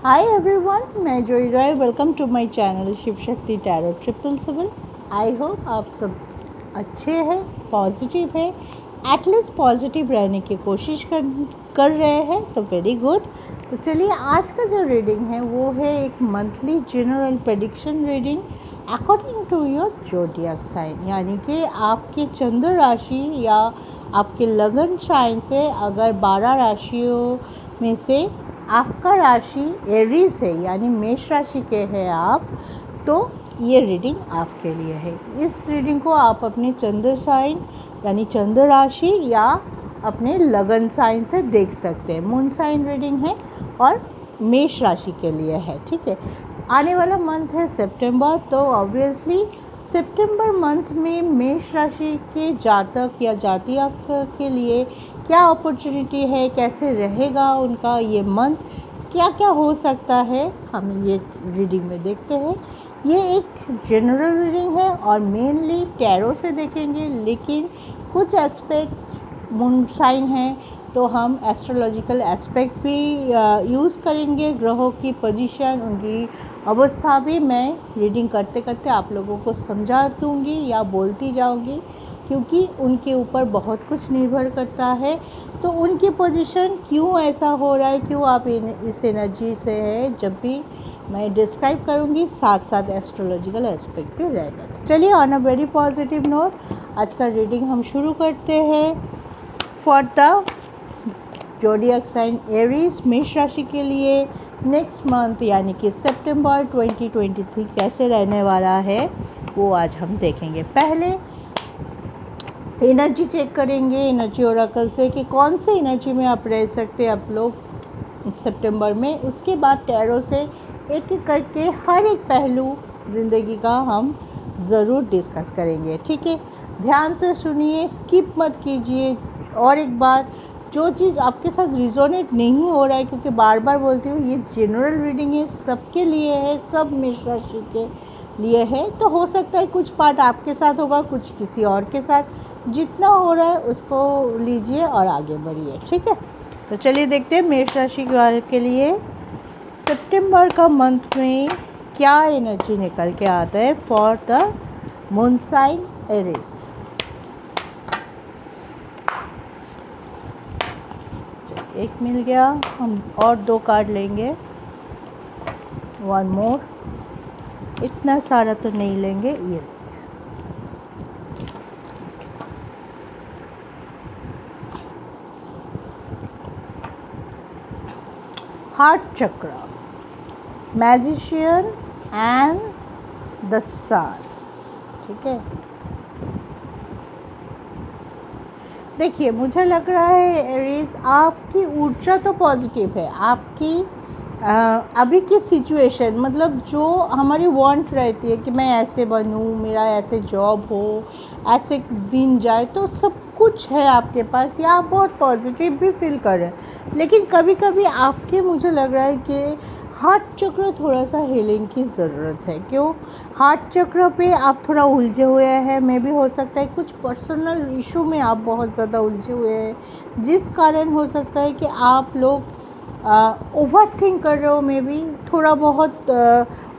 हाय everyone, मैं Joy Roy. Welcome to my channel Shiv Shakti tarot 777। I hope आप सब अच्छे हैं, पॉजिटिव है, एटलीस्ट पॉजिटिव रहने की कोशिश कर रहे हैं तो वेरी गुड। तो चलिए, आज का जो रीडिंग है वो है एक monthly general prediction reading according to your zodiac sign, यानी कि आपके चंद्र राशि या आपके लगन साइन से अगर 12 राशियों में से आपका राशि एरीज है यानी मेष राशि के हैं आप, तो ये रीडिंग आपके लिए है। इस रीडिंग को आप अपने चंद्र साइन यानी चंद्र राशि या अपने लगन साइन से देख सकते हैं। मून साइन रीडिंग है और मेष राशि के लिए है, ठीक है। आने वाला मंथ है सितंबर, तो ऑब्वियसली सितंबर मंथ में मेष राशि के जातक या जातिया के लिए क्या अपॉर्चुनिटी है, कैसे रहेगा उनका ये मंथ, क्या क्या हो सकता है, हम ये रीडिंग में देखते हैं। ये एक जनरल रीडिंग है और मेनली टैरो से देखेंगे, लेकिन कुछ एस्पेक्ट मून साइन है तो हम एस्ट्रोलॉजिकल एस्पेक्ट भी यूज़ करेंगे। ग्रहों की पोजीशन, उनकी अवस्था भी मैं रीडिंग करते करते आप लोगों को समझा दूँगी या बोलती जाऊँगी, क्योंकि उनके ऊपर बहुत कुछ निर्भर करता है। तो उनकी पोजीशन क्यों ऐसा हो रहा है, क्यों आप इस एनर्जी से है, जब भी मैं डिस्क्राइब करूँगी साथ साथ एस्ट्रोलॉजिकल एस्पेक्ट भी रहेगा। तो चलिए, on a very positive note आज का रीडिंग हम शुरू करते हैं। For the zodiac sign Aries मेष राशि के लिए नेक्स्ट मंथ यानी कि सितंबर 2023 कैसे रहने वाला है वो आज हम देखेंगे। पहले एनर्जी चेक करेंगे एनर्जी ओरेकल से कि कौन से एनर्जी में आप रह सकते हैं आप लोग सितंबर में। उसके बाद टैरो से एक एक करके हर एक पहलू ज़िंदगी का हम ज़रूर डिस्कस करेंगे, ठीक है। ध्यान से सुनिए, स्किप मत कीजिए। और एक बात, जो चीज़ आपके साथ रिजोनेट नहीं हो रहा है, क्योंकि बार बार बोलती हूँ ये जनरल रीडिंग है, सबके लिए है, सब मेष राशि के लिए है, तो हो सकता है कुछ पार्ट आपके साथ होगा, कुछ किसी और के साथ। जितना हो रहा है उसको लीजिए और आगे बढ़िए, ठीक है। तो चलिए देखते हैं मेष राशि के लिए सितंबर का मंथ में क्या एनर्जी निकल के आता है for the moon sign Aries. एक मिल गया, हम और 2 कार्ड लेंगे, 1 मोर। इतना सारा तो नहीं लेंगे, ये हार्ट चक्र, मैजिशियन एंड द सन, ठीक है। देखिए, मुझे लग रहा है एरीज, आपकी ऊर्जा तो पॉजिटिव है। आपकी अभी की सिचुएशन, मतलब जो हमारी वांट रहती है कि मैं ऐसे बनूं, मेरा ऐसे जॉब हो, ऐसे दिन जाए, तो सब कुछ है आपके पास, या आप बहुत पॉजिटिव भी फील कर रहे हैं। लेकिन कभी कभी आपके, मुझे लग रहा है कि हार्ट चक्र थोड़ा सा हीलिंग की ज़रूरत है। क्यों? हार्ट चक्र पे आप थोड़ा उलझे हुए हैं। मे भी हो सकता है कुछ पर्सनल इशू में आप बहुत ज़्यादा उलझे हुए हैं, जिस कारण हो सकता है कि आप लोग ओवर थिंक कर रहे हो। मे बी थोड़ा बहुत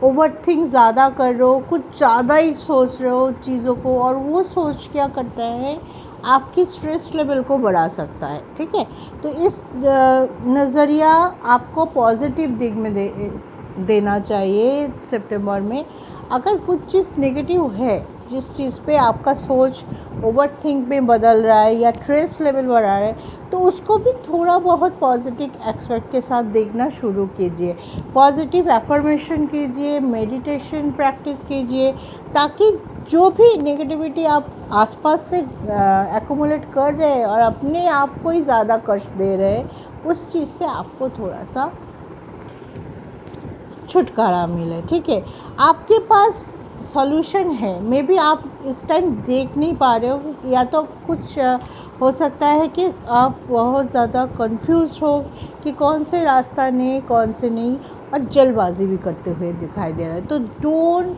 ओवर थिंक ज़्यादा कर रहे हो, कुछ ज़्यादा ही सोच रहे हो चीज़ों को, और वो सोच क्या करता है, आपकी स्ट्रेस लेवल को बढ़ा सकता है, ठीक है। तो इस नज़रिया आपको पॉजिटिव दिग में देना चाहिए सितंबर में। अगर कुछ चीज़ नेगेटिव है, जिस चीज़ पे आपका सोच ओवर थिंक में बदल रहा है या स्ट्रेस लेवल बढ़ा रहा है, तो उसको भी थोड़ा बहुत पॉजिटिव एस्पेक्ट के साथ देखना शुरू कीजिए। पॉजिटिव एफर्मेशन कीजिए, मेडिटेशन प्रैक्टिस कीजिए, ताकि जो भी नेगेटिविटी आप आसपास से एक्यूमुलेट कर रहे हैं और अपने आप को ही ज़्यादा कष्ट दे रहे हैं, उस चीज़ से आपको थोड़ा सा छुटकारा मिले, ठीक है। आपके पास सॉल्यूशन है। मे बी आप इस टाइम देख नहीं पा रहे हो, या तो कुछ हो सकता है कि आप बहुत ज़्यादा कंफ्यूज हो कि कौन से रास्ता नहीं, कौन से नहीं, और जल्दबाजी भी करते हुए दिखाई दे रहा है। तो don't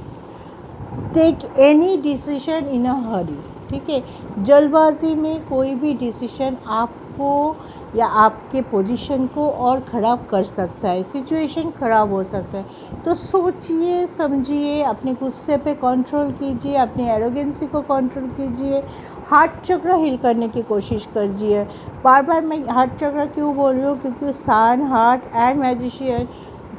take any decision in a hurry, ठीक है। जल्दबाजी में कोई भी डिसीजन आप को या आपके पोजीशन को और ख़राब कर सकता है, सिचुएशन ख़राब हो सकता है। तो सोचिए, समझिए, अपने गुस्से पे कंट्रोल कीजिए, अपनी एरोगेंसी को कंट्रोल कीजिए, हार्ट चक्र हील करने की कोशिश कीजिए। बार बार मैं हार्ट चक्र क्यों बोल रही हूँ, क्योंकि सन, हार्ट एंड मैजिशियन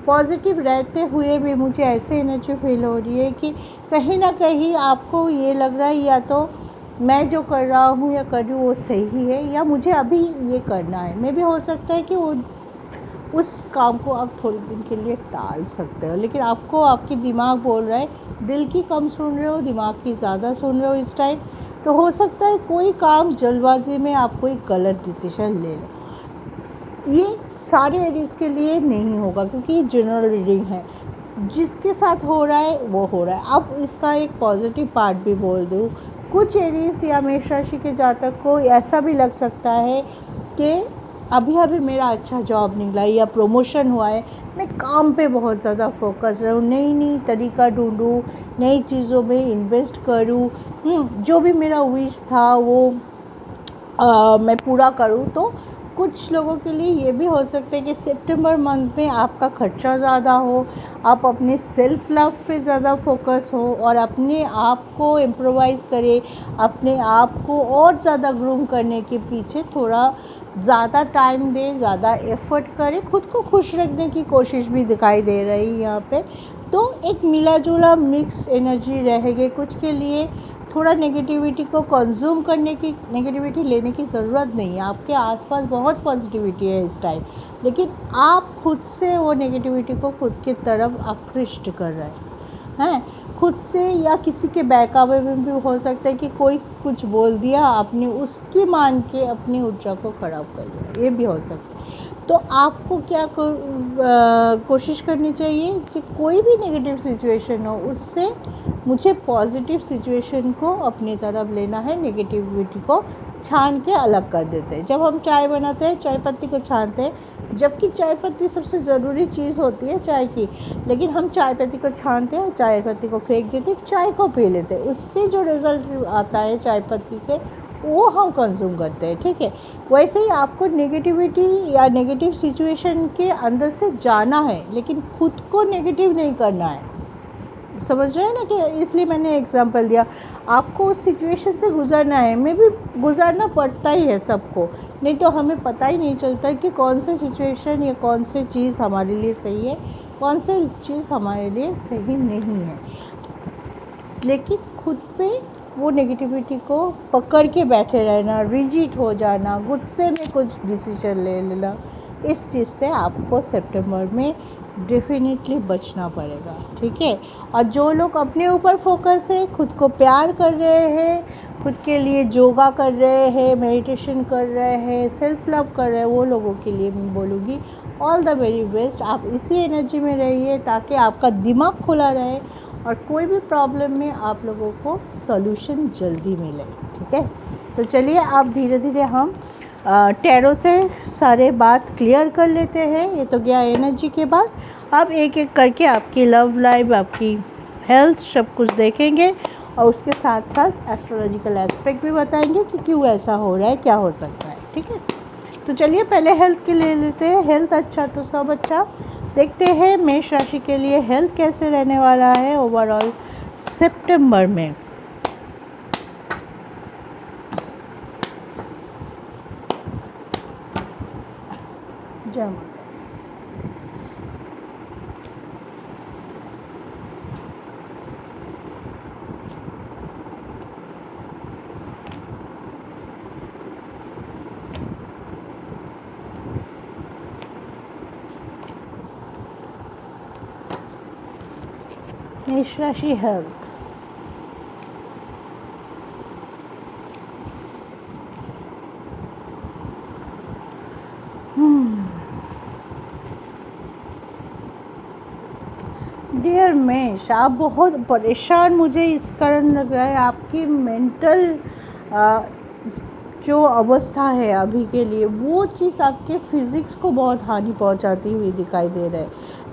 पॉजिटिव रहते हुए भी मुझे ऐसे एनर्जी फील हो रही है कि कहीं ना कहीं आपको ये लग रहा है या तो मैं जो कर रहा हूँ या कर रही हूँ वो सही है, या मुझे अभी ये करना है। मे भी हो सकता है कि वो उस काम को आप थोड़े दिन के लिए टाल सकते हो, लेकिन आपको आपकी दिमाग बोल रहा है, दिल की कम सुन रहे हो, दिमाग की ज़्यादा सुन रहे हो इस टाइम। तो हो सकता है कोई काम जल्दबाजी में आप कोई गलत डिसीजन ले लो। ये सारे एरीज के लिए नहीं होगा, क्योंकि ये जनरल रीडिंग है, जिसके साथ हो रहा है वो हो रहा है। अब इसका एक पॉजिटिव पार्ट भी बोल दूँ, कुछ एरीज या मेष राशि के जातक को ऐसा भी लग सकता है कि अभी अभी मेरा अच्छा जॉब निकला है या प्रमोशन हुआ है, मैं काम पे बहुत ज़्यादा फोकस रहूँ, नई नई तरीका ढूंढूँ, नई चीज़ों में इन्वेस्ट करूँ, जो भी मेरा विश था वो मैं पूरा करूँ। तो कुछ लोगों के लिए ये भी हो सकता है कि सितंबर मंथ में आपका खर्चा ज़्यादा हो, आप अपने सेल्फ लव पे ज़्यादा फोकस हो और अपने आप को इम्प्रोवाइज़ करें, अपने आप को और ज़्यादा ग्रूम करने के पीछे थोड़ा ज़्यादा टाइम दें, ज़्यादा एफर्ट करें, खुद को खुश रखने की कोशिश भी दिखाई दे रही है यहाँ पे। तो एक मिला जुला मिक्स एनर्जी रहेगी। कुछ के लिए थोड़ा नेगेटिविटी को कंज्यूम करने की, नेगेटिविटी लेने की ज़रूरत नहीं है, आपके आसपास बहुत पॉजिटिविटी है इस टाइम, लेकिन आप खुद से वो नेगेटिविटी को खुद की तरफ आकृष्ट कर रहे हैं खुद से, या किसी के बहकावे में भी हो सकता है कि कोई कुछ बोल दिया, आपने उसकी मान के अपनी ऊर्जा को ख़राब कर दिया, ये भी हो सकता है। तो आपको क्या कोशिश करनी चाहिए कि कोई भी नेगेटिव सिचुएशन हो उससे मुझे पॉजिटिव सिचुएशन को अपनी तरफ लेना है, नेगेटिविटी को छान के अलग कर देते हैं। जब हम चाय बनाते हैं, चाय पत्ती को छानते हैं, जबकि चाय पत्ती सबसे ज़रूरी चीज़ होती है चाय की, लेकिन हम चाय पत्ती को छानते हैं, चाय पत्ती को फेंक देते हैं, चाय को पी लेते हैं। उससे जो रिज़ल्ट आता है चाय पत्ती से, वो हम कंज्यूम करते हैं, ठीक है। वैसे ही आपको नेगेटिविटी या नेगेटिव सिचुएशन के अंदर से जाना है, लेकिन खुद को नेगेटिव नहीं करना है, समझ रहे हैं ना। कि इसलिए मैंने एग्जांपल दिया, आपको उस सिचुएशन से गुजरना है, मे भी गुजरना पड़ता ही है सबको, नहीं तो हमें पता ही नहीं चलता कि कौन सी सिचुएशन या कौन सी चीज़ हमारे लिए सही है, कौन सी चीज़ हमारे लिए सही नहीं है। लेकिन खुद पे वो नेगेटिविटी को पकड़ के बैठे रहना, रिजिड हो जाना, गुस्से में कुछ डिसीजन ले लेना, इस चीज़ से आपको सितंबर में डेफिनेटली बचना पड़ेगा, ठीक है। और जो लोग अपने ऊपर फोकस है, खुद को प्यार कर रहे हैं, खुद के लिए योगा कर रहे हैं, मेडिटेशन कर रहे हैं, सेल्फ लव कर रहे हैं, वो लोगों के लिए मैं बोलूँगी ऑल द वेरी बेस्ट। आप इसी एनर्जी में रहिए ताकि आपका दिमाग खुला रहे और कोई भी प्रॉब्लम में आप लोगों को सॉल्यूशन जल्दी मिले, ठीक है। तो चलिए अब धीरे धीरे हम टैरो से सारे बात क्लियर कर लेते हैं। ये तो गया एनर्जी के बाद, अब एक एक करके आपकी लव लाइफ, आपकी हेल्थ, सब कुछ देखेंगे और उसके साथ साथ एस्ट्रोलॉजिकल एस्पेक्ट भी बताएंगे कि क्यों ऐसा हो रहा है, क्या हो सकता है, ठीक है। तो चलिए पहले हेल्थ के ले लेते हैं। हेल्थ अच्छा तो सब अच्छा। देखते हैं मेष राशि के लिए हेल्थ कैसे रहने वाला है ओवरऑल सितंबर में। जय माता। मेष राशि हेल्थ, डियर मेष, आप बहुत परेशान मुझे इस कारण लग रहा है। आपकी मेंटल जो अवस्था है अभी के लिए, वो चीज़ आपके फिज़िक्स को बहुत हानि पहुंचाती हुई दिखाई दे रहे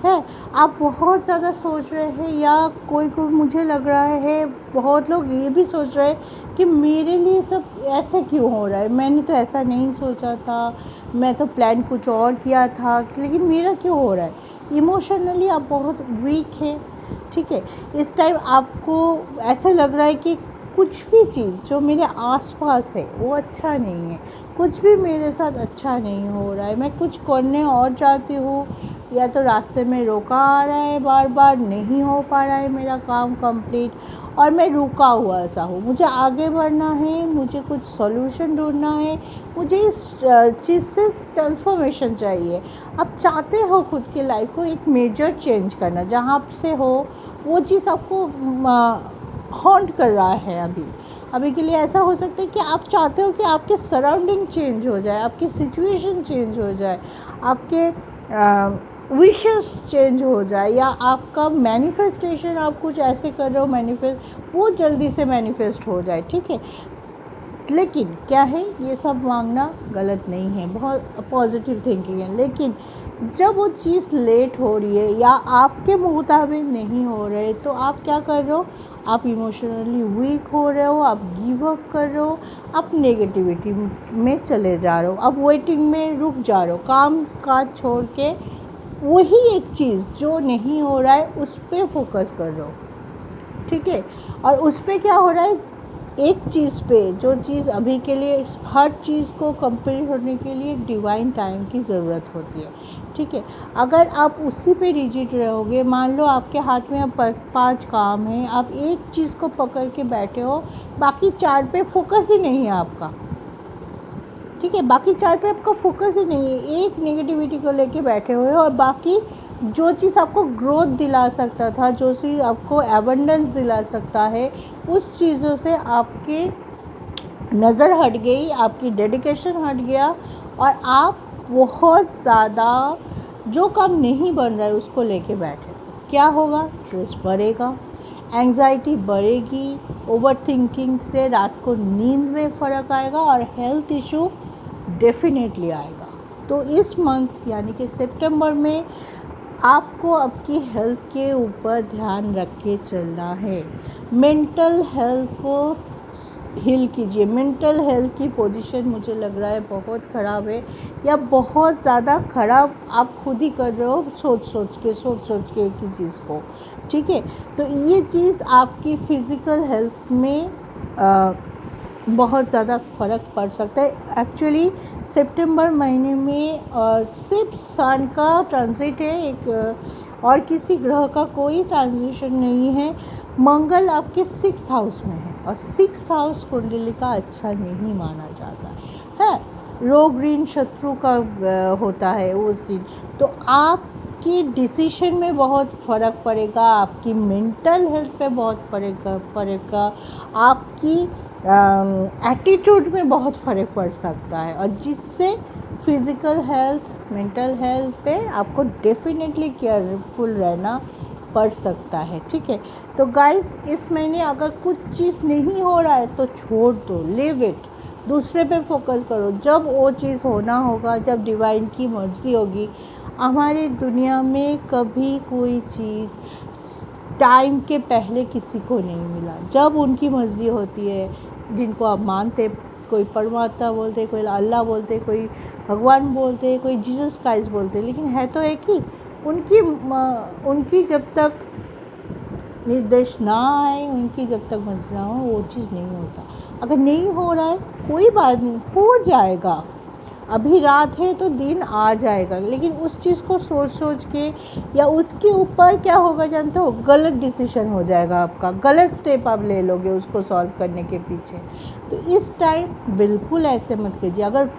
है। आप बहुत ज़्यादा सोच रहे हैं, या कोई मुझे लग रहा है बहुत लोग ये भी सोच रहे हैं कि मेरे लिए सब ऐसे क्यों हो रहा है, मैंने तो ऐसा नहीं सोचा था, मैं तो प्लान कुछ और किया था, लेकिन मेरा क्यों हो रहा है। इमोशनली आप बहुत वीक है, ठीक है। इस टाइम आपको ऐसा लग रहा है कि कुछ भी चीज़ जो मेरे आसपास है वो अच्छा नहीं है, कुछ भी मेरे साथ अच्छा नहीं हो रहा है। मैं कुछ करने और चाहती हूँ, या तो रास्ते में रोका आ रहा है, बार बार नहीं हो पा रहा है मेरा काम कंप्लीट, और मैं रुका हुआ सा हूँ। मुझे आगे बढ़ना है, मुझे कुछ सॉल्यूशन ढूंढना है, मुझे इस चीज़ से ट्रांसफॉर्मेशन चाहिए। आप चाहते हो खुद की लाइफ को एक मेजर चेंज करना, जहाँ से हो वो चीज़ आपको हॉन्ट कर रहा है। अभी के लिए ऐसा हो सकता है कि आप चाहते हो कि आपके सराउंडिंग चेंज हो जाए, आपकी सिचुएशन चेंज हो जाए, आपके विशेस चेंज हो जाए, या आपका मैनिफेस्टेशन, आप कुछ ऐसे कर रहे हो मैनिफेस्ट, वो जल्दी से मैनिफेस्ट हो जाए, ठीक है। लेकिन क्या है, ये सब मांगना गलत नहीं है, बहुत पॉजिटिव थिंकिंग है। लेकिन जब वो चीज़ लेट हो रही है या आपके मुताबिक नहीं हो रहे, तो आप क्या कर रहे हो, आप इमोशनली वीक हो रहे हो, आप गिव अप कर रहे हो, आप नेगेटिविटी में चले जा रहे हो, आप वेटिंग में रुक जा रहे हो, काम काज छोड़ के वही एक चीज़ जो नहीं हो रहा है उस पर फोकस कर रहे हो, ठीक है। और उस पर क्या हो रहा है, एक चीज़ पे, जो चीज़ अभी के लिए, हर चीज़ को कंप्लीट होने के लिए डिवाइन टाइम की ज़रूरत होती है, ठीक है। अगर आप उसी पे रिजिड रहोगे, मान लो आपके हाथ में अब 5 काम हैं, आप एक चीज़ को पकड़ के बैठे हो, बाकी 4 पे फोकस ही नहीं है आपका, ठीक है, बाकी 4 पे आपका फोकस ही नहीं है, एक नेगेटिविटी को लेके बैठे हुए हो, और बाकी जो चीज़ आपको ग्रोथ दिला सकता था, जो चीज़ आपको एबंडेंस दिला सकता है, उस चीज़ों से आपकी नज़र हट गई, आपकी डेडिकेशन हट गया, और आप बहुत ज़्यादा जो काम नहीं बन रहा है उसको लेके बैठे। क्या होगा, स्ट्रेस बढ़ेगा, एंग्जाइटी बढ़ेगी, ओवर थिंकिंग से रात को नींद में फ़र्क आएगा, और हेल्थ इशू डेफिनेटली आएगा। तो इस मंथ यानी कि सितंबर में आपको आपकी हेल्थ के ऊपर ध्यान रख के चलना है। मेंटल हेल्थ को हील कीजिए। मेंटल हेल्थ की पोजीशन मुझे लग रहा है बहुत ख़राब है, या बहुत ज़्यादा ख़राब आप खुद ही कर रहे हो, सोच सोच के एक ही चीज़ को, ठीक है। तो ये चीज़ आपकी फ़िज़िकल हेल्थ में बहुत ज़्यादा फ़र्क पड़ सकता है। एक्चुअली सितंबर महीने में सिर्फ सन का ट्रांजिट है, एक और किसी ग्रह का कोई ट्रांजिशन नहीं है। मंगल आपके 6th हाउस में है, और 6th हाउस कुंडली का अच्छा नहीं माना जाता है, रोग ऋण शत्रु का होता है उस दिन। तो आपकी डिसीजन में बहुत फ़र्क पड़ेगा, आपकी मेंटल हेल्थ पे बहुत पड़ेगा, आपकी एटीट्यूड में बहुत फ़र्क पड़ सकता है, और जिससे फिज़िकल हेल्थ, मेंटल हेल्थ पे आपको डेफिनेटली केयरफुल रहना पड़ सकता है, ठीक है। तो गाइस, इस महीने अगर कुछ चीज़ नहीं हो रहा है तो छोड़ दो, लिव इट, दूसरे पे फोकस करो। जब वो चीज़ होना होगा, जब डिवाइन की मर्ज़ी होगी। हमारी दुनिया में कभी कोई चीज़ टाइम के पहले किसी को नहीं मिला। जब उनकी मर्ज़ी होती है, जिनको आप मानते, कोई परमात्मा बोलते, कोई अल्लाह बोलते, कोई भगवान बोलते, कोई जीसस क्राइस्ट बोलते, लेकिन है तो एक ही। उनकी जब तक निर्देश ना आए, उनकी जब तक मर्ज़ी ना हो, वो चीज़ नहीं होता। अगर नहीं हो रहा है कोई बात नहीं, हो जाएगा। अभी रात है तो दिन आ जाएगा, लेकिन उस चीज़ को सोच के, या उसके ऊपर क्या होगा जानते हो, गलत डिसीजन हो जाएगा आपका, गलत स्टेप आप ले लोगे उसको सॉल्व करने के पीछे। तो इस टाइम बिल्कुल ऐसे मत कीजिए। अगर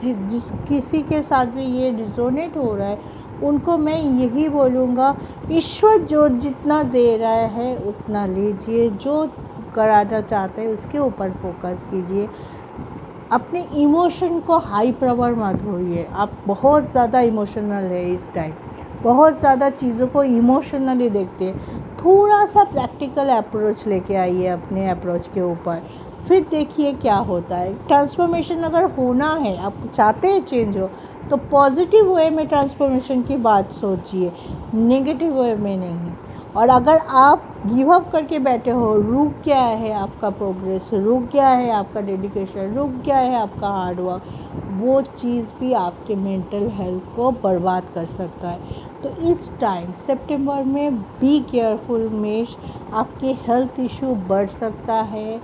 जिस किसी के साथ भी ये रिजोनेट हो रहा है, उनको मैं यही बोलूँगा, ईश्वर जो जितना दे रहा है उतना लीजिए, जो कराना चाहते हैं उसके ऊपर फोकस कीजिए। अपने इमोशन को हाई पावर मत होइए। आप बहुत ज़्यादा इमोशनल है इस टाइम, बहुत ज़्यादा चीज़ों को इमोशनली देखते हैं। थोड़ा सा प्रैक्टिकल अप्रोच लेके आइए अपने अप्रोच के ऊपर। फिर देखिए क्या होता है। ट्रांसफॉर्मेशन अगर होना है, आप चाहते हैं चेंज हो, तो पॉजिटिव वे में ट्रांसफॉर्मेशन की बात सोचिए, नेगेटिव वे में नहीं। और अगर आप गिव अप करके बैठे हो, रुक गया है आपका प्रोग्रेस, रुक गया है आपका डेडिकेशन, रुक गया है आपका हार्डवर्क, वो चीज़ भी आपके मेंटल हेल्थ को बर्बाद कर सकता है। तो इस टाइम सितंबर में बी केयरफुल मेष, आपके हेल्थ इशू बढ़ सकता है।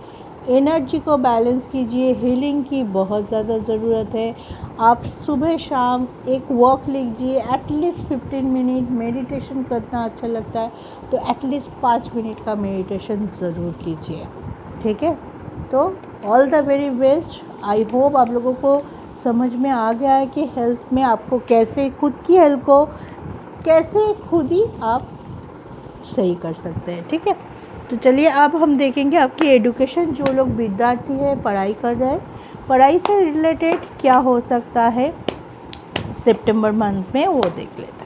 एनर्जी को बैलेंस कीजिए, हीलिंग की बहुत ज़्यादा ज़रूरत है। आप सुबह शाम एक वॉक लीजिए, एटलीस्ट 15 मिनट। मेडिटेशन करना अच्छा लगता है तो एटलीस्ट 5 मिनट का मेडिटेशन ज़रूर कीजिए, ठीक है। तो all the very best. I hope आप लोगों को समझ में आ गया है कि हेल्थ में आपको कैसे, खुद की हेल्थ को कैसे खुद ही आप सही कर सकते हैं, ठीक है। तो चलिए अब हम देखेंगे आपकी एजुकेशन, जो लोग विद्यार्थी हैं, पढ़ाई कर रहे हैं, पढ़ाई से रिलेटेड क्या हो सकता है सितंबर मंथ में, वो देख लेते हैं।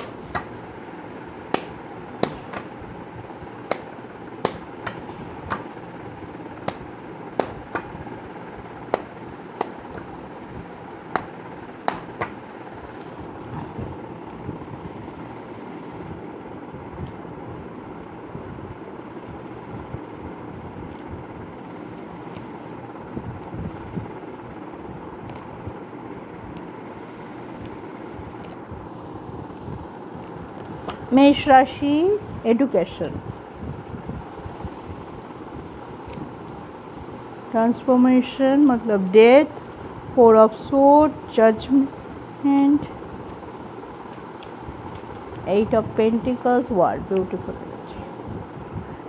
मेष राशि, एजुकेशन, ट्रांसफॉर्मेशन मतलब death, 4 of sword, judgement, 8 of pentacles, war, beautiful.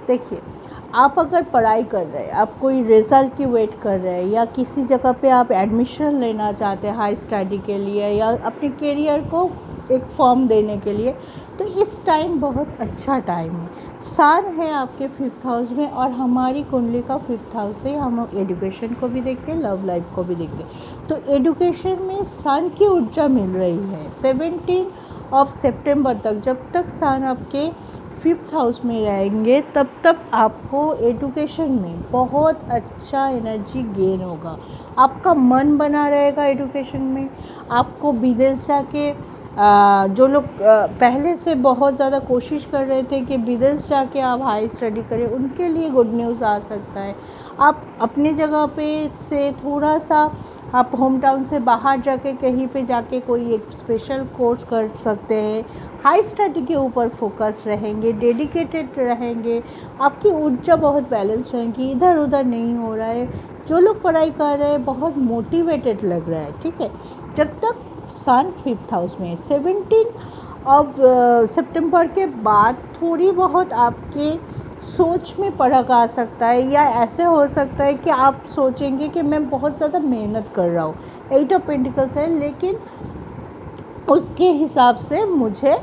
देखिए, आप अगर पढ़ाई कर रहे हैं, आप कोई रिज़ल्ट की वेट कर रहे हैं, या किसी जगह पे आप एडमिशन लेना चाहते हैं हाई स्टडी के लिए, या अपने करियर को एक फॉर्म देने के लिए, तो इस टाइम बहुत अच्छा टाइम है। सन है आपके 5th हाउस में, और हमारी कुंडली का 5th हाउस से हम एजुकेशन को भी देखते हैं, लव लाइफ को भी देखते हैं। तो एजुकेशन में सन की ऊर्जा मिल रही है 17 ऑफ सितंबर तक। जब तक सन आपके 5th हाउस में रहेंगे, तब तक आपको एजुकेशन में बहुत अच्छा एनर्जी गेन होगा। आपका मन बना रहेगा एजुकेशन में। आपको विदेश जाके जो लोग पहले से बहुत ज़्यादा कोशिश कर रहे थे कि विदेश जाके आप हाई स्टडी करें, उनके लिए गुड न्यूज़ आ सकता है। आप अपने जगह पे से थोड़ा सा, आप होम टाउन से बाहर जाके कहीं पे जाके कोई एक स्पेशल कोर्स कर सकते हैं। हाई स्टडी के ऊपर फोकस रहेंगे, डेडिकेटेड रहेंगे, आपकी ऊर्जा बहुत बैलेंस रहेगी, इधर उधर नहीं हो रहा है। जो लोग पढ़ाई कर रहे हैं बहुत मोटिवेटेड लग रहा है, ठीक है। जब तक सन 5th हाउस में 17 अब सितंबर के बाद थोड़ी बहुत आपके सोच में फर्क आ सकता है, या ऐसे हो सकता है कि आप सोचेंगे कि मैं बहुत ज़्यादा मेहनत कर रहा हूँ, 8 ऑफ पेंटिकल्स है, लेकिन उसके हिसाब से मुझे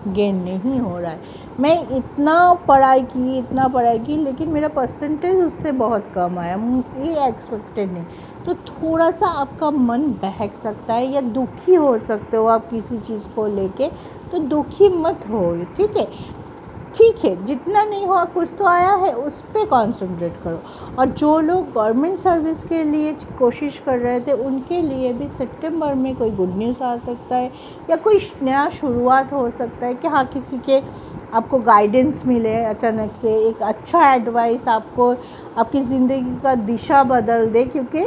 गेन नहीं हो रहा है। मैं इतना पढ़ाई की, लेकिन मेरा परसेंटेज उससे बहुत कम आया, ये एक्सपेक्टेड नहीं। तो थोड़ा सा आपका मन बहक सकता है, या दुखी हो सकते हो आप किसी चीज़ को लेके, तो दुखी मत हो, ठीक है। जितना नहीं हुआ कुछ तो आया है, उस पर कॉन्सेंट्रेट करो। और जो लोग गवर्नमेंट सर्विस के लिए कोशिश कर रहे थे, उनके लिए भी सितंबर में कोई गुड न्यूज़ आ सकता है, या कोई नया शुरुआत हो सकता है कि हाँ, किसी के आपको गाइडेंस मिले अचानक से, एक अच्छा एडवाइस आपको आपकी ज़िंदगी का दिशा बदल दे, क्योंकि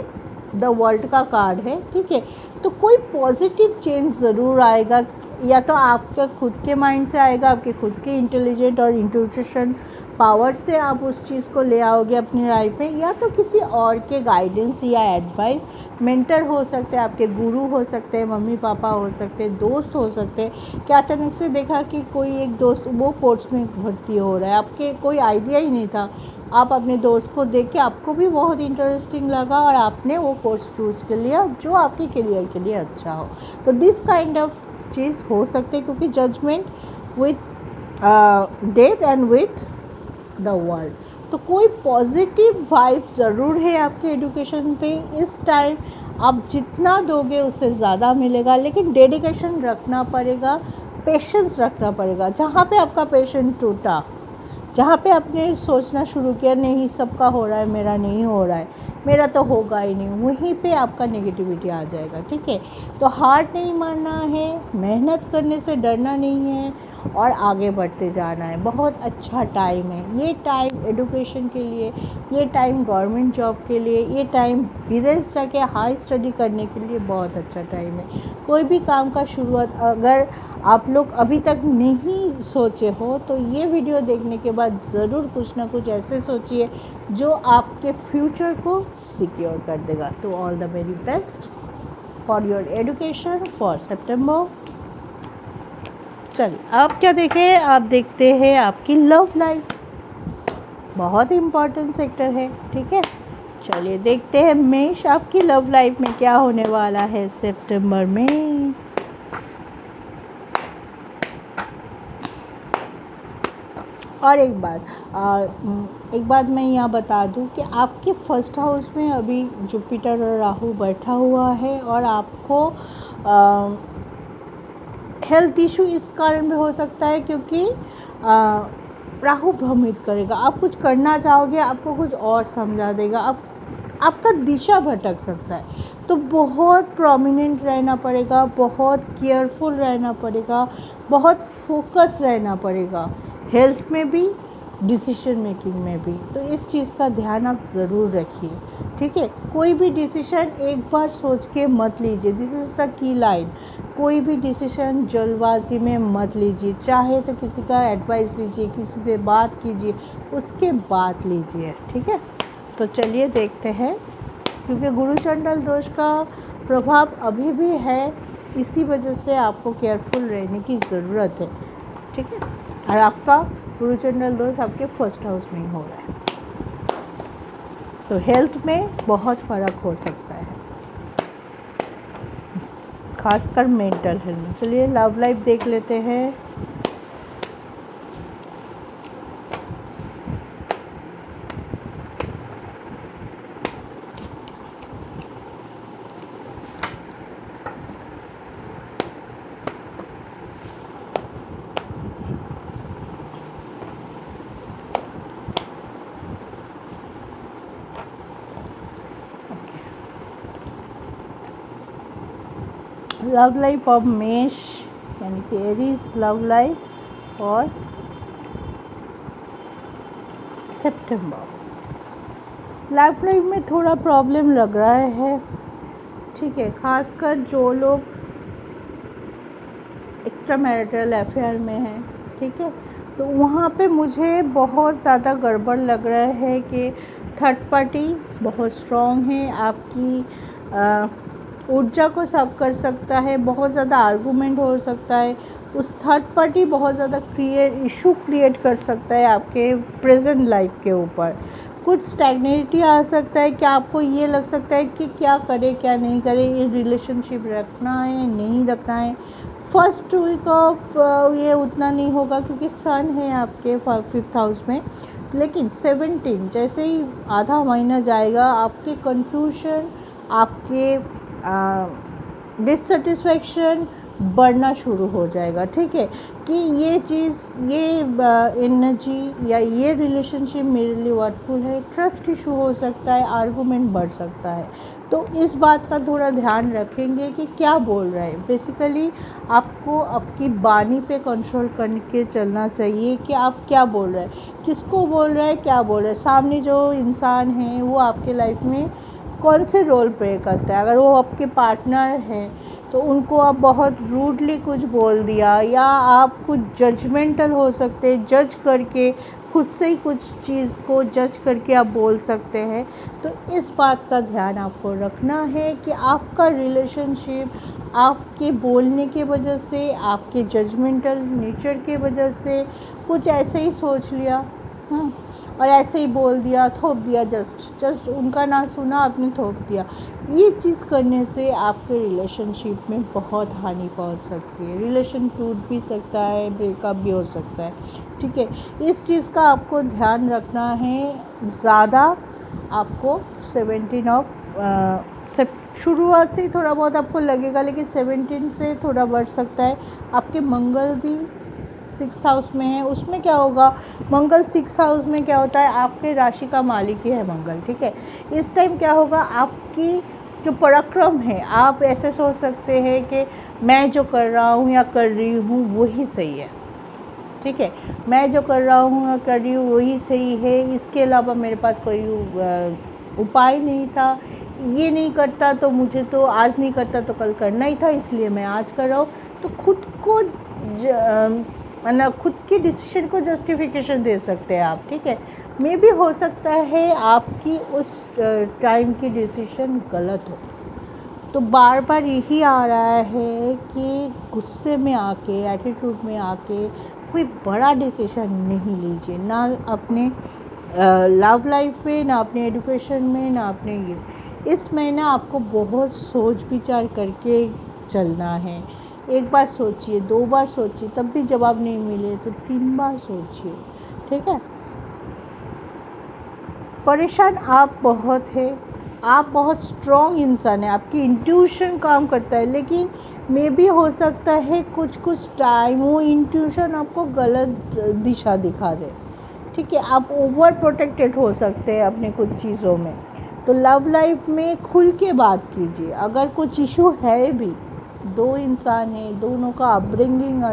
द वर्ल्ड का कार्ड है, ठीक है। तो कोई पॉजिटिव चेंज ज़रूर आएगा, या तो आपके खुद के माइंड से आएगा, आपके खुद के इंटेलिजेंट और इंट्यूशन पावर से आप उस चीज़ को ले आओगे अपनी लाइफ में, या तो किसी और के गाइडेंस या एडवाइस, मेंटर हो सकते हैं, आपके गुरु हो सकते हैं, मम्मी पापा हो सकते हैं, दोस्त हो सकते हैं। क्या अचानक से देखा कि कोई एक दोस्त वो कोर्स में भर्ती हो रहा है, आपके कोई आइडिया ही नहीं था, आप अपने दोस्त को देख के आपको भी बहुत इंटरेस्टिंग लगा, और आपने वो कोर्स चूज़ कर लिया जो आपके करियर के लिए अच्छा हो। तो दिस काइंड ऑफ चीज़ हो सकती है, क्योंकि judgement with death and with the world. तो कोई पॉजिटिव वाइब ज़रूर है आपके एजुकेशन पे इस टाइम। आप जितना दोगे उससे ज़्यादा मिलेगा, लेकिन डेडिकेशन रखना पड़ेगा, पेशेंस रखना पड़ेगा। जहाँ पे आपका पेशेंस टूटा, जहाँ पे आपने सोचना शुरू किया नहीं सबका हो रहा है मेरा नहीं हो रहा है, मेरा तो होगा ही नहीं, वहीं पे आपका नेगेटिविटी आ जाएगा। ठीक है, तो हार नहीं मानना है, मेहनत करने से डरना नहीं है और आगे बढ़ते जाना है। बहुत अच्छा टाइम है ये, टाइम एजुकेशन के लिए, ये टाइम गवर्नमेंट जॉब के लिए, ये टाइम विदेश जाके हाई स्टडी करने के लिए बहुत अच्छा टाइम है। कोई भी काम का शुरुआत अगर आप लोग अभी तक नहीं सोचे हो तो ये वीडियो देखने के बाद ज़रूर कुछ ना कुछ ऐसे सोचिए जो आपके फ्यूचर को सिक्योर कर देगा। तो all the very best for your education for सितंबर। चलिए आप क्या देखें, आप देखते हैं आपकी लव लाइफ, बहुत इम्पॉर्टेंट सेक्टर है। ठीक है, चलिए देखते हैं मेष, आपकी लव लाइफ में क्या होने वाला है सितंबर में। और एक बात मैं यहाँ बता दूँ कि आपके फर्स्ट हाउस में अभी जुपिटर और राहु बैठा हुआ है और आपको हेल्थ इशू इस कारण भी हो सकता है क्योंकि राहु भ्रमित करेगा। आप कुछ करना चाहोगे, आपको कुछ और समझा देगा, आपका दिशा भटक सकता है। तो बहुत प्रोमिनेंट रहना पड़ेगा, बहुत केयरफुल रहना पड़ेगा, बहुत फोकस रहना पड़ेगा, हेल्थ में भी, डिसीजन मेकिंग में भी। तो इस चीज़ का ध्यान आप ज़रूर रखिए। ठीक है, कोई भी डिसीजन एक बार सोच के मत लीजिए, this is the key line. कोई भी डिसीजन जल्दबाजी में मत लीजिए, चाहे तो किसी का एडवाइस लीजिए, किसी से बात कीजिए, उसके बाद लीजिए। ठीक है, तो चलिए देखते हैं, क्योंकि गुरु चंडल दोष का प्रभाव अभी भी है, इसी वजह से आपको केयरफुल रहने की ज़रूरत है। ठीक है, और आपका गुरु चंडल दोष आपके फर्स्ट हाउस में ही हो रहा है, तो हेल्थ में बहुत फ़र्क हो सकता है, खासकर मेंटल हेल्थ में। चलिए लव लाइफ देख लेते हैं। लव लाइफ ऑफ मेष यानी कि एरीज लव लाइफ और सितंबर। लव लाइफ में थोड़ा प्रॉब्लम लग रहा है। ठीक है, खासकर जो लोग एक्स्ट्रा मैरिटल अफेयर में हैं। ठीक है, तो वहाँ पे मुझे बहुत ज़्यादा गड़बड़ लग रहा है कि थर्ड पार्टी बहुत स्ट्रॉन्ग है, आपकी ऊर्जा को सब कर सकता है, बहुत ज़्यादा आर्गूमेंट हो सकता है, उस थर्ड पार्टी बहुत ज़्यादा इशू क्रिएट कर सकता है आपके प्रेजेंट लाइफ के ऊपर। कुछ स्टैग्नेटिविटी आ सकता है कि आपको ये लग सकता है कि क्या करे क्या नहीं करे, ये रिलेशनशिप रखना है नहीं रखना है। फर्स्ट वीक ऑफ ये उतना नहीं होगा क्योंकि सन है आपके 5th हाउस में, लेकिन 17 जैसे ही आधा महीना जाएगा आपके कन्फ्यूजन, आपके डिससेटिस्फैक्शन बढ़ना शुरू हो जाएगा। ठीक है, कि ये चीज़, ये एनर्जी या ये रिलेशनशिप मेरे लिए वर्थफुल है, ट्रस्ट इशू हो सकता है, आर्गूमेंट बढ़ सकता है। तो इस बात का थोड़ा ध्यान रखेंगे कि क्या बोल रहे हैं। बेसिकली आपको आपकी वाणी पे कंट्रोल करके चलना चाहिए कि आप क्या बोल रहे हैं, किसको बोल रहे हैं, क्या बोल रहे हैं, सामने जो इंसान है वो आपके लाइफ में कौन से रोल प्ले करता है। अगर वो आपके पार्टनर हैं तो उनको आप बहुत रूडली कुछ बोल दिया, या आप कुछ जजमेंटल हो सकते हैं, जज करके खुद से ही कुछ चीज़ को जज करके आप बोल सकते हैं। तो इस बात का ध्यान आपको रखना है कि आपका रिलेशनशिप आपके बोलने के वजह से, आपके जजमेंटल नेचर के वजह से कुछ ऐसे ही सोच लिया और ऐसे ही बोल दिया, थोप दिया, जस्ट उनका ना सुना, आपने थोप दिया। ये चीज़ करने से आपके रिलेशनशिप में बहुत हानि पहुंच सकती है, रिलेशन टूट भी सकता है, ब्रेकअप भी हो सकता है। ठीक है, इस चीज़ का आपको ध्यान रखना है। ज़्यादा आपको 17 ऑफ शुरुआत से ही थोड़ा बहुत आपको लगेगा, लेकिन 17 से थोड़ा बढ़ सकता है। आपके मंगल भी सिक्स हाउस में है, उसमें क्या होगा, मंगल सिक्स हाउस में क्या होता है, आपके राशि का मालिक ही है मंगल, ठीक है। इस टाइम क्या होगा, आपकी जो पराक्रम है, आप ऐसे सोच सकते हैं कि मैं जो कर रहा हूँ या कर रही हूँ वही सही है, ठीक है, मैं जो कर रहा हूँ या कर रही हूँ वही सही है, इसके अलावा मेरे पास कोई उपाय नहीं था, ये नहीं करता तो मुझे तो आज नहीं करता तो कल करना ही था, इसलिए मैं आज कर रहा हूँ। तो खुद को मतलब खुद के डिसीजन को जस्टिफिकेशन दे सकते हैं आप, ठीक है। मे भी हो सकता है आपकी उस टाइम की डिसीजन गलत हो, तो बार बार यही आ रहा है कि गुस्से में आके, एटीट्यूड में आके कोई बड़ा डिसीजन नहीं लीजिए, ना अपने लव लाइफ में, ना अपने एजुकेशन में, ना अपने ये। इस महीने आपको बहुत सोच विचार करके चलना है। एक बार सोचिए, दो बार सोचिए, तब भी जवाब नहीं मिले तो 3 बार सोचिए, ठीक है। परेशान आप बहुत हैं, आप बहुत स्ट्रॉन्ग इंसान हैं, आपकी इंट्यूशन काम करता है, लेकिन मे भी हो सकता है कुछ टाइम वो इंट्यूशन आपको गलत दिशा दिखा दे, ठीक है। आप ओवर प्रोटेक्टेड हो सकते हैं अपने कुछ चीज़ों में। तो लव लाइफ में खुल के बात कीजिए, अगर कुछ इशू है भी, दो इंसान हैं, दोनों का अपब्रिंगिंग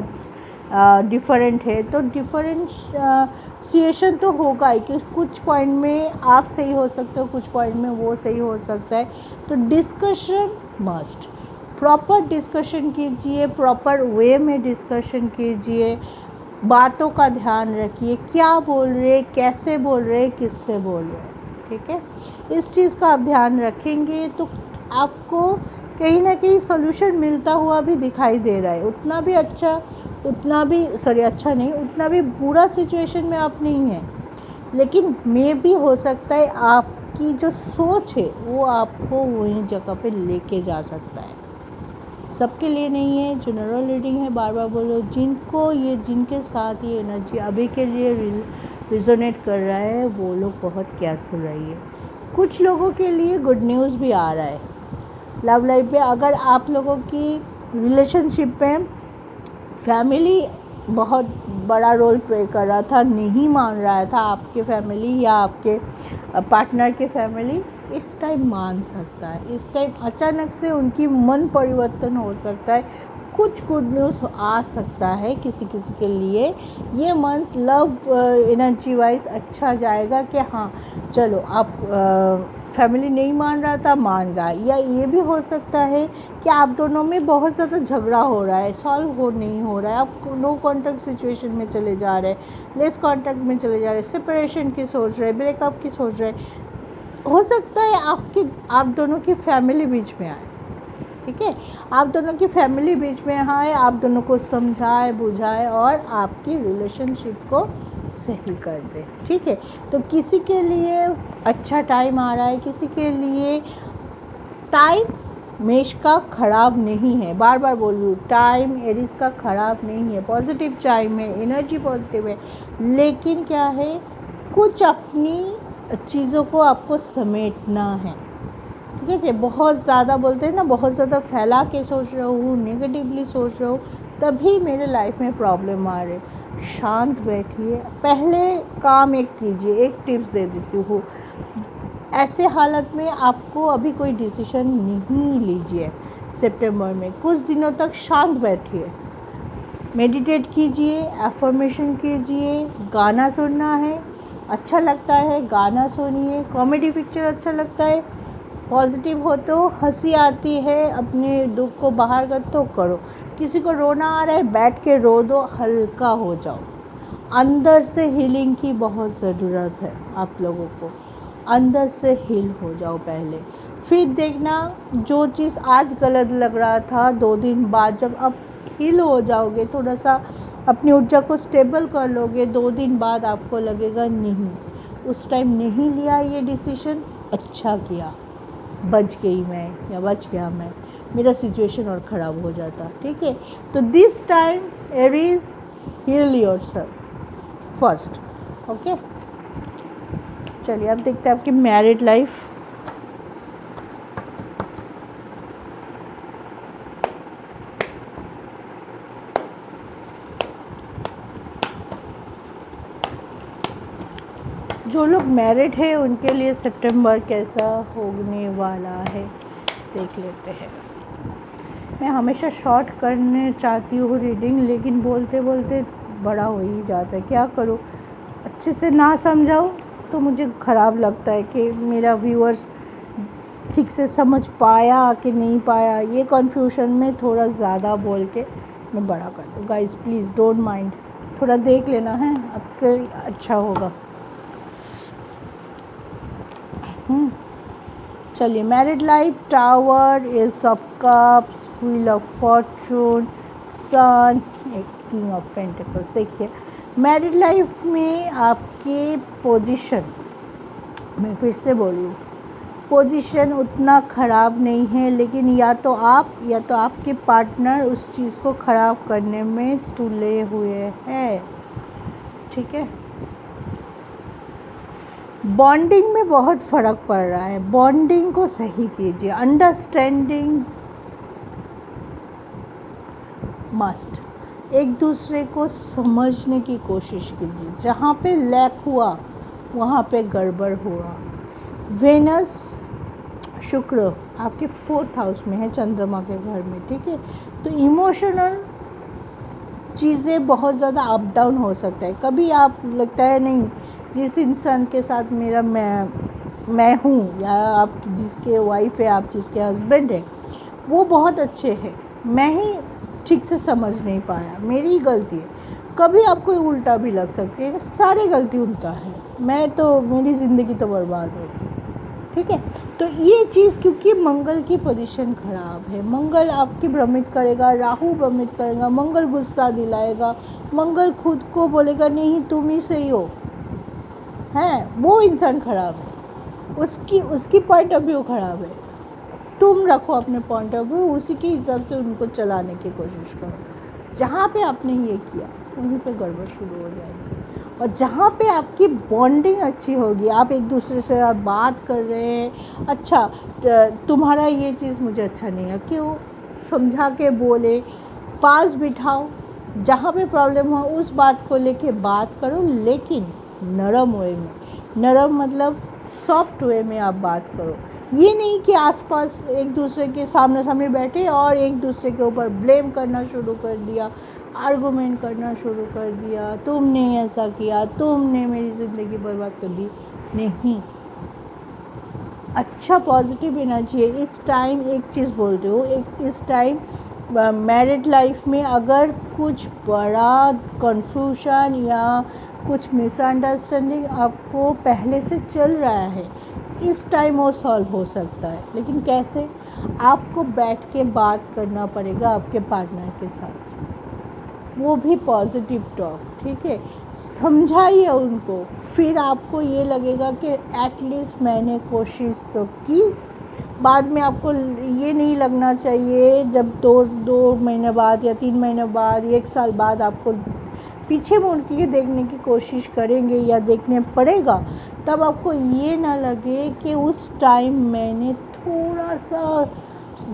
डिफरेंट है, तो डिफरेंशिएशन तो होगा ही कि कुछ पॉइंट में आप सही हो सकते हो, कुछ पॉइंट में वो सही हो सकता है। तो डिस्कशन मस्ट, प्रॉपर डिस्कशन कीजिए, प्रॉपर वे में डिस्कशन कीजिए, बातों का ध्यान रखिए, क्या बोल रहे, कैसे बोल रहे, किससे बोल रहे, ठीक है। इस चीज़ का आप ध्यान रखेंगे तो आपको कहीं ना कहीं सोल्यूशन मिलता हुआ भी दिखाई दे रहा है। उतना भी अच्छा बुरा सिचुएशन में आप नहीं हैं, लेकिन मे भी हो सकता है आपकी जो सोच है वो आपको वही जगह पे लेके जा सकता है। सबके लिए नहीं है, जनरल रीडिंग है, बार बार बोलो, जिनके साथ ये एनर्जी अभी के लिए रिजोनेट कर रहा है वो लोग बहुत केयरफुल रहिए। कुछ लोगों के लिए गुड न्यूज़ भी आ रहा है लव लाइफ में। अगर आप लोगों की रिलेशनशिप में फैमिली बहुत बड़ा रोल प्ले कर रहा था, नहीं मान रहा था आपके फैमिली या आपके पार्टनर के फैमिली, इस टाइम मान सकता है। इस टाइम अचानक से उनकी मन परिवर्तन हो सकता है, कुछ गुड न्यूज़ आ सकता है किसी किसी के लिए। ये मंथ लव एनर्जी वाइज अच्छा जाएगा कि हाँ चलो, आप फैमिली नहीं मान रहा था, मान रहा है। या ये भी हो सकता है कि आप दोनों में बहुत ज़्यादा झगड़ा हो रहा है, नहीं हो रहा है, आप नो कॉन्टैक्ट सिचुएशन में चले जा रहे हैं, लेस कॉन्टैक्ट में चले जा रहे हैं, सेपरेशन की सोच रहे हैं, ब्रेकअप की सोच रहे हैं। हो सकता है आप दोनों की फैमिली बीच में आए, ठीक है, आप दोनों की फैमिली बीच में आए, आप दोनों को समझाए बुझाए और आपकी रिलेशनशिप को सही कर दे, ठीक है। तो किसी के लिए अच्छा टाइम आ रहा है, किसी के लिए टाइम मेष का ख़राब नहीं है, बार बार बोल रही हूँ, टाइम एरिस का ख़राब नहीं है, पॉजिटिव टाइम है, एनर्जी पॉजिटिव है। लेकिन क्या है, कुछ अपनी चीज़ों को आपको समेटना है, ठीक है। बहुत ज़्यादा बोलते हैं ना, बहुत ज़्यादा फैला के सोच रहा हूँ, नेगेटिवली सोच रहा हूँ, तभी मेरे लाइफ में प्रॉब्लम आ रहे। शांत बैठिए, पहले काम एक कीजिए। एक टिप्स दे देती हूँ, ऐसे हालत में आपको अभी कोई डिसीजन नहीं लीजिए। सितंबर में कुछ दिनों तक शांत बैठिए, मेडिटेट कीजिए, एफर्मेशन कीजिए, गाना सुनना है, अच्छा लगता है गाना सुनिए, कॉमेडी पिक्चर अच्छा लगता है, पॉजिटिव हो तो हंसी आती है, अपने दुख को बाहर कर तो करो। किसी को रोना आ रहा है, बैठ के रो दो, हल्का हो जाओ। अंदर से हीलिंग की बहुत ज़रूरत है, आप लोगों को अंदर से हील हो जाओ पहले, फिर देखना जो चीज़ आज गलत लग रहा था, 2 दिन बाद जब आप हील हो जाओगे, थोड़ा सा अपनी ऊर्जा को स्टेबल कर लोगे, 2 दिन बाद आपको लगेगा नहीं, उस टाइम नहीं लिया ये डिसीजन, अच्छा किया, बच गई मैं या बच गया मैं, मेरा सिचुएशन और ख़राब हो जाता, ठीक है। तो this time Aries, heal yourself first, okay. चलिए अब देखते हैं आपकी मैरिड लाइफ। जो लोग मैरिड हैं उनके लिए सितंबर कैसा होने वाला है देख लेते हैं। मैं हमेशा शॉर्ट करने चाहती हूँ रीडिंग, लेकिन बोलते बोलते बड़ा हो ही जाता है, क्या करूँ। अच्छे से ना समझाऊँ तो मुझे ख़राब लगता है कि मेरा व्यूअर्स ठीक से समझ पाया कि नहीं पाया, ये कन्फ्यूजन में थोड़ा ज़्यादा बोल के मैं बड़ा कर दूँ। गाइस प्लीज़ डोंट माइंड, थोड़ा देख लेना है, आपके अच्छा होगा। चलिए, married life, tower, ace of cups, wheel of fortune, sun, एक किंग ऑफ पेंटिकल्स। देखिए, मैरिड लाइफ में आपके पोजीशन, मैं फिर से बोलूँ, पोजीशन उतना ख़राब नहीं है, लेकिन या तो आप या तो आपके पार्टनर उस चीज़ को ख़राब करने में तुले हुए हैं, ठीक है। बॉन्डिंग में बहुत फ़र्क पड़ रहा है, बॉन्डिंग को सही कीजिए, अंडरस्टैंडिंग मस्ट, एक दूसरे को समझने की कोशिश कीजिए। जहाँ पे लैक हुआ वहाँ पे गड़बड़ हुआ। वेनस, शुक्र आपके 4th हाउस में है, चंद्रमा के घर में, ठीक है। तो इमोशनल चीज़ें बहुत ज़्यादा अप डाउन हो सकता है। कभी आप लगता है नहीं, जिस इंसान के साथ मेरा मैं हूँ, या आप जिसके वाइफ है, आप जिसके हस्बैंड है, वो बहुत अच्छे हैं, मैं ही ठीक से समझ नहीं पाया, मेरी ही गलती है। कभी आपको उल्टा भी लग सकती है, सारी गलती उनका है, मैं तो, मेरी ज़िंदगी तो बर्बाद हो गई, ठीक है। तो ये चीज़, क्योंकि मंगल की पोजीशन ख़राब है, मंगल आपकी भ्रमित करेगा, राहु भ्रमित करेगा, मंगल गुस्सा दिलाएगा, मंगल खुद को बोलेगा नहीं तुम ही सही हो, हैं, वो इंसान ख़राब है, उसकी पॉइंट ऑफ व्यू ख़राब है। तुम रखो अपने पॉइंट ऑफ व्यू, उसी के हिसाब से उनको चलाने की कोशिश करो। जहाँ पे आपने ये किया वहीं पे गड़बड़ शुरू हो जाएगी। और जहाँ पे आपकी बॉन्डिंग अच्छी होगी, आप एक दूसरे से बात कर रहे हैं, अच्छा तुम्हारा ये चीज़ मुझे अच्छा नहीं है, क्यों, समझा के बोले, पास बिठाओ, जहाँ पे प्रॉब्लम हो उस बात को लेके बात करो, लेकिन नरम वे में, नरम मतलब सॉफ्ट वे में आप बात करो। ये नहीं कि आसपास एक दूसरे के सामने सामने बैठे और एक दूसरे के ऊपर ब्लेम करना शुरू कर दिया, आर्गुमेंट करना शुरू कर दिया, तुमने ऐसा किया, तुमने मेरी ज़िंदगी बर्बाद कर दी। नहीं, अच्छा पॉजिटिव एनर्जी है। इस टाइम एक चीज़ बोलते हो, इस टाइम मैरिड लाइफ में अगर कुछ बड़ा कन्फ्यूजन या कुछ मिसअंडरस्टैंडिंग आपको पहले से चल रहा है, इस टाइम वो सॉल्व हो सकता है। लेकिन कैसे, आपको बैठ के बात करना पड़ेगा आपके पार्टनर के साथ, वो भी पॉजिटिव टॉक, ठीक है, समझाइए उनको, फिर आपको ये लगेगा कि एटलीस्ट मैंने कोशिश तो की। बाद में आपको ये नहीं लगना चाहिए, जब दो महीने बाद या 3 महीने बाद, 1 साल बाद आपको पीछे मुड़ के देखने की कोशिश करेंगे या देखने पड़ेगा, तब आपको ये ना लगे कि उस टाइम मैंने थोड़ा सा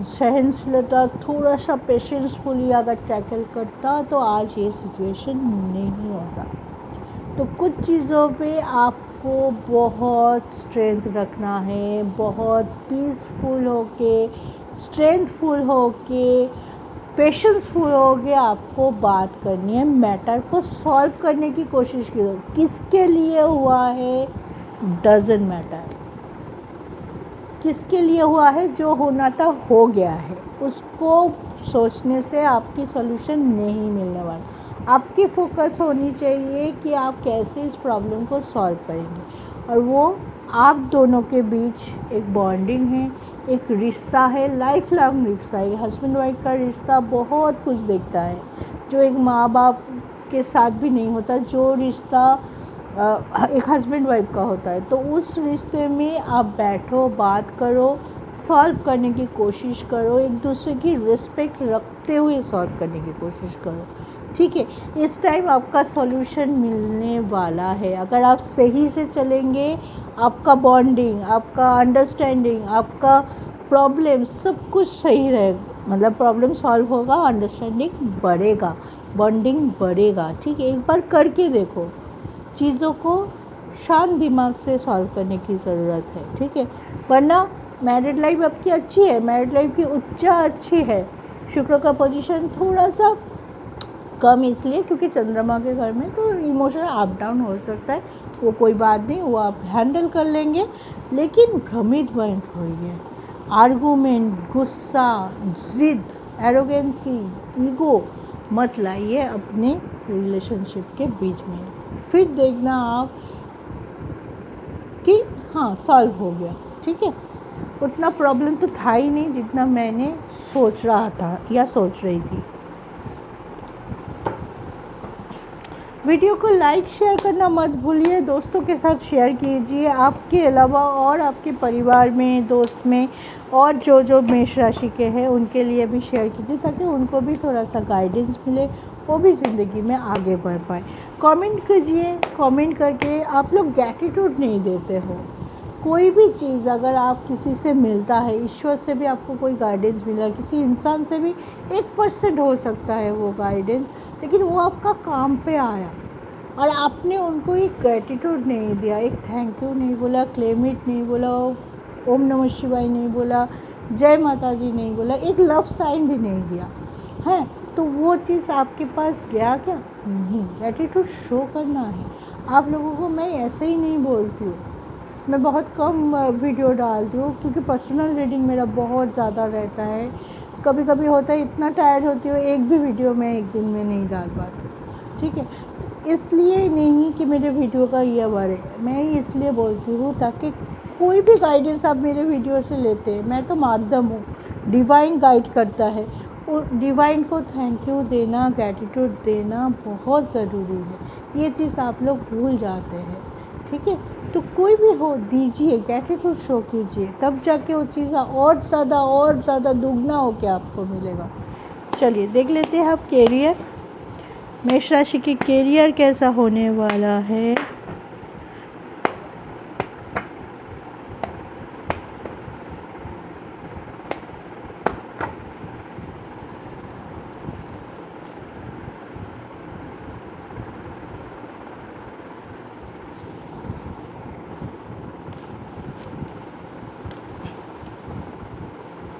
सहनशीलता, थोड़ा सा पेशेंसफुली अगर टैकल करता तो आज ये सिचुएशन नहीं होता। तो कुछ चीज़ों पे आपको बहुत स्ट्रेंथ रखना है, बहुत पीसफुल होके, स्ट्रेंथफुल होके, पेशेंसफुल होके आपको बात करनी है, मैटर को सॉल्व करने की कोशिश कीजिए। किसके लिए हुआ है डजंट मैटर, किसके लिए हुआ है, जो होना था हो गया है, उसको सोचने से आपकी सॉल्यूशन नहीं मिलने वाला। आपकी फोकस होनी चाहिए कि आप कैसे इस प्रॉब्लम को सॉल्व करेंगे, और वो आप दोनों के बीच एक बॉन्डिंग है, एक रिश्ता है, लाइफ लॉन्ग रिश्ता है। हस्बैंड वाइफ का रिश्ता बहुत कुछ देखता है, जो एक माँ बाप के साथ भी नहीं होता, जो रिश्ता एक हस्बैंड वाइफ का होता है। तो उस रिश्ते में आप बैठो, बात करो, सॉल्व करने की कोशिश करो, एक दूसरे की रिस्पेक्ट रखते हुए सॉल्व करने की कोशिश करो, ठीक है। इस टाइम आपका सॉल्यूशन मिलने वाला है, अगर आप सही से चलेंगे, आपका बॉन्डिंग, आपका अंडरस्टैंडिंग, आपका प्रॉब्लम सब कुछ सही रहेगा, मतलब प्रॉब्लम सॉल्व होगा, अंडरस्टैंडिंग बढ़ेगा, बॉन्डिंग बढ़ेगा, ठीक है। एक बार करके देखो, चीज़ों को शांत दिमाग से सॉल्व करने की ज़रूरत है, ठीक है। वरना मैरिड लाइफ आपकी अच्छी है, मैरिड लाइफ की ऊर्जा अच्छी है। शुक्र का पोजीशन थोड़ा सा कम इसलिए क्योंकि चंद्रमा के घर में तो इमोशनल अप डाउन हो सकता है, वो कोई बात नहीं, वो आप हैंडल कर लेंगे। लेकिन भ्रमित मत होइए, आर्गूमेंट, गुस्सा, ज़िद, एरोगेंसी, ईगो मत लाइए अपने रिलेशनशिप के बीच में। फिर देखना आप कि हाँ सॉल्व हो गया, ठीक है। उतना प्रॉब्लम तो था ही नहीं जितना मैंने सोच रहा था या सोच रही थी। वीडियो को लाइक शेयर करना मत भूलिए, दोस्तों के साथ शेयर कीजिए, आपके अलावा और आपके परिवार में, दोस्त में और जो मेष राशि के हैं उनके लिए भी शेयर कीजिए ताकि उनको भी थोड़ा सा गाइडेंस मिले, वो भी ज़िंदगी में आगे बढ़ पाए। कमेंट कीजिए, कमेंट करके आप लोग ग्रैटिट्यूड नहीं देते हो। कोई भी चीज़ अगर आप किसी से मिलता है, ईश्वर से भी आपको कोई गाइडेंस मिला, किसी इंसान से भी 1% हो सकता है वो गाइडेंस, लेकिन वो आपका काम पे आया और आपने उनको एक ग्रैटिट्यूड नहीं दिया, एक थैंक यू नहीं बोला, क्लेम इट नहीं बोला, ओम नमः शिवाय नहीं बोला, जय माता जी नहीं बोला, एक लव साइन भी नहीं दिया है, तो वो चीज़ आपके पास गया क्या? नहीं। ग्रैटिट्यूड शो करना है आप लोगों को। मैं ऐसे ही नहीं बोलती हूँ, मैं बहुत कम वीडियो डालती हूँ क्योंकि पर्सनल रीडिंग मेरा बहुत ज़्यादा रहता है। कभी कभी होता है इतना टायर्ड होती हूँ, एक भी वीडियो मैं एक दिन में नहीं डाल पाती, ठीक है। तो इसलिए नहीं कि मेरे वीडियो का ये बढ़े, मैं इसलिए बोलती हूँ ताकि कोई भी गाइडेंस आप मेरे वीडियो से लेते हैं, मैं तो माध्यम हूँ, डिवाइन गाइड करता है। डिवाइन को थैंक यू देना, ग्रैटिट्यूड देना बहुत ज़रूरी है। ये चीज़ आप लोग भूल जाते हैं, ठीक है। तो कोई भी हो दीजिए, ग्रैटिट्यूड शो कीजिए, तब जाके वो चीज़ और ज़्यादा दुगना हो के आपको मिलेगा। चलिए देख लेते हैं आप कैरियर, मेष राशि की कैरियर कैसा होने वाला है।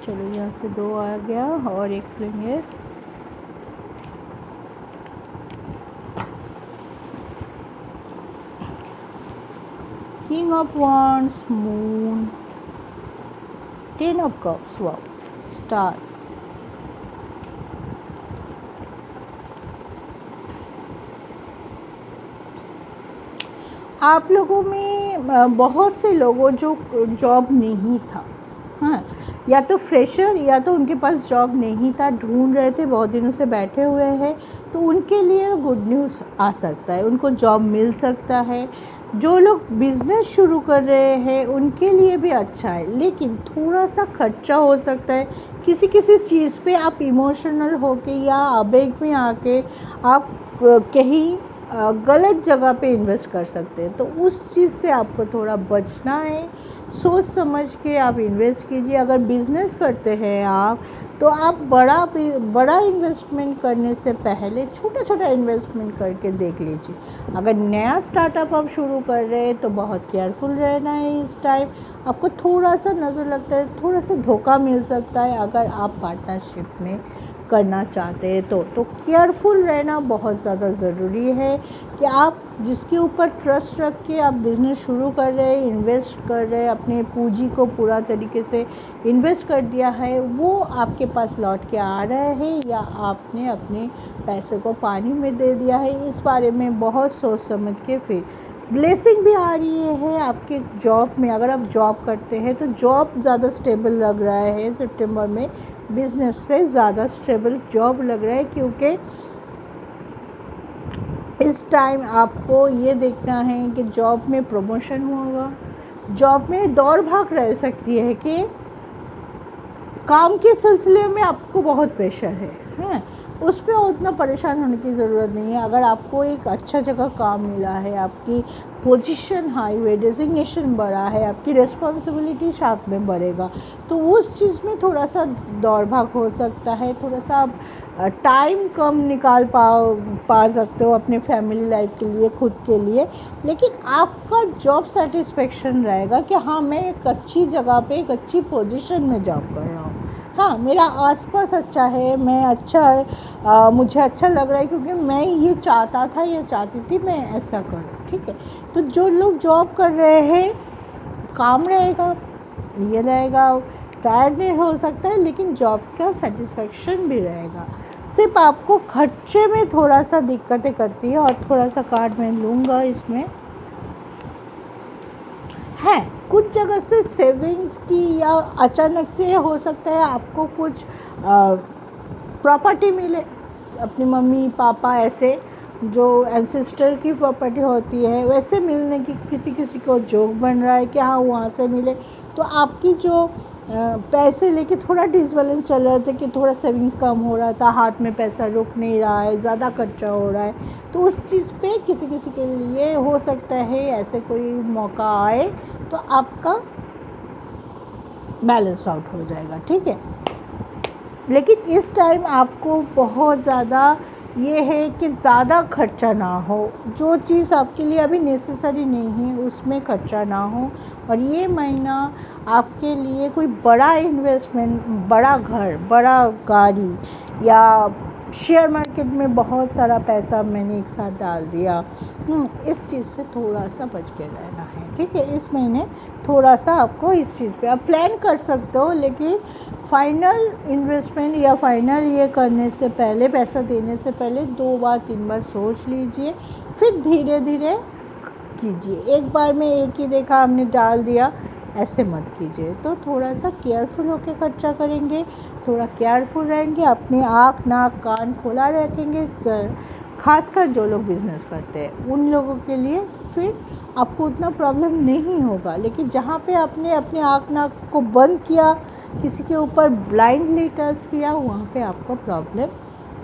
चलो यहाँ से 2 आ गया और एक लेंगे। King of wands, moon, 10 of cups, wow, star. आप लोगों में बहुत से लोगों जो जॉब नहीं था, हाँ, या तो फ्रेशर या तो उनके पास जॉब नहीं था, ढूंढ रहे थे, बहुत दिनों से बैठे हुए हैं, तो उनके लिए गुड न्यूज़ आ सकता है, उनको जॉब मिल सकता है। जो लोग बिज़नेस शुरू कर रहे हैं उनके लिए भी अच्छा है, लेकिन थोड़ा सा खर्चा हो सकता है। किसी किसी चीज़ पे आप इमोशनल होके या आवेग में आके आप कहीं गलत जगह पे इन्वेस्ट कर सकते हैं, तो उस चीज़ से आपको थोड़ा बचना है। सोच समझ के आप इन्वेस्ट कीजिए। अगर बिज़नेस करते हैं आप, तो आप बड़ा इन्वेस्टमेंट करने से पहले छोटा इन्वेस्टमेंट करके देख लीजिए। अगर नया स्टार्टअप आप शुरू कर रहे हैं तो बहुत केयरफुल रहना है। इस टाइम आपको थोड़ा सा नज़र लगता है, थोड़ा सा धोखा मिल सकता है अगर आप पार्टनरशिप में करना चाहते हैं तो केयरफुल रहना बहुत ज़्यादा ज़रूरी है कि आप जिसके ऊपर ट्रस्ट रख के आप बिज़नेस शुरू कर रहे हैं, इन्वेस्ट कर रहे हैं, अपने पूंजी को पूरा तरीके से इन्वेस्ट कर दिया है, वो आपके पास लौट के आ रहा है या आपने अपने पैसे को पानी में दे दिया है। इस बारे में बहुत सोच समझ के फिर ब्लेसिंग भी आ रही है आपके जॉब में। अगर आप जॉब करते हैं तो जॉब ज़्यादा स्टेबल लग रहा है सितंबर में, बिज़नेस से ज़्यादा स्टेबल जॉब लग रहा है, क्योंकि इस टाइम आपको ये देखना है कि जॉब में प्रमोशन होगा। जॉब में दौड़ भाग रह सकती है कि काम के सिलसिले में आपको बहुत प्रेशर है, उस पर उतना परेशान होने की ज़रूरत नहीं है। अगर आपको एक अच्छा जगह काम मिला है, आपकी पोजीशन हाई हुई, डेजिग्नेशन बढ़ा है, आपकी रिस्पॉन्सिबिलिटी साथ में बढ़ेगा, तो उस चीज़ में थोड़ा सा दौड़ भाग हो सकता है, थोड़ा सा आप टाइम कम निकाल पा सकते हो अपने फैमिली लाइफ के लिए, खुद के लिए। लेकिन आपका जॉब सेटिस्फेक्शन रहेगा कि हाँ, मैं एक अच्छी जगह पे एक अच्छी पोजीशन में जॉब कर रहा हूँ। हाँ, मेरा आसपास अच्छा है, मैं अच्छा मुझे अच्छा लग रहा है, क्योंकि मैं ये चाहता था या चाहती थी मैं ऐसा करूँ। ठीक है, तो जो लोग जॉब कर रहे हैं, काम रहेगा, ये रहेगा, टायर्ड नहीं हो सकता है, लेकिन जॉब का सेटिस्फेक्शन भी रहेगा। सिर्फ आपको खर्चे में थोड़ा सा दिक्कतें करती है, और थोड़ा सा कार्ड मैं लूँगा इसमें है। कुछ जगह से सेविंग्स की, या अचानक से हो सकता है आपको कुछ प्रॉपर्टी मिले, अपनी मम्मी पापा ऐसे जो एंसेस्टर की प्रॉपर्टी होती है वैसे मिलने की किसी किसी को जोक बन रहा है कि हाँ वहाँ से मिले। तो आपकी जो पैसे लेके थोड़ा डिसबैलेंस चल रहा था कि थोड़ा सेविंग्स कम हो रहा था, हाथ में पैसा रुक नहीं रहा है, ज़्यादा खर्चा हो रहा है, तो उस चीज़ पे किसी किसी के लिए हो सकता है ऐसे कोई मौका आए तो आपका बैलेंस आउट हो जाएगा। ठीक है, लेकिन इस टाइम आपको बहुत ज़्यादा ये है कि ज़्यादा खर्चा ना हो, जो चीज़ आपके लिए अभी नेसेसरी नहीं है उसमें खर्चा ना हो। और ये महीना आपके लिए कोई बड़ा इन्वेस्टमेंट, बड़ा घर, बड़ा गाड़ी, या शेयर मार्केट में बहुत सारा पैसा मैंने एक साथ डाल दिया, इस चीज़ से थोड़ा सा बच के रहना है। ठीक है, इस महीने थोड़ा सा आपको इस चीज़ पे आप प्लान कर सकते हो, लेकिन फाइनल इन्वेस्टमेंट या फाइनल ये करने से पहले, पैसा देने से पहले 2 बार 3 बार सोच लीजिए, फिर धीरे धीरे कीजिए। एक बार में एक ही देखा हमने डाल दिया, ऐसे मत कीजिए। तो थोड़ा सा केयरफुल होकर खर्चा करेंगे, थोड़ा केयरफुल रहेंगे, अपने आँख नाक कान खोला रखेंगे, खासकर जो लोग बिज़नेस करते हैं उन लोगों के लिए फिर आपको उतना प्रॉब्लम नहीं होगा। लेकिन जहाँ पे आपने अपने आँख नाक को बंद किया, किसी के ऊपर ब्लाइंडली ट्रस्ट किया, वहाँ पे आपको प्रॉब्लम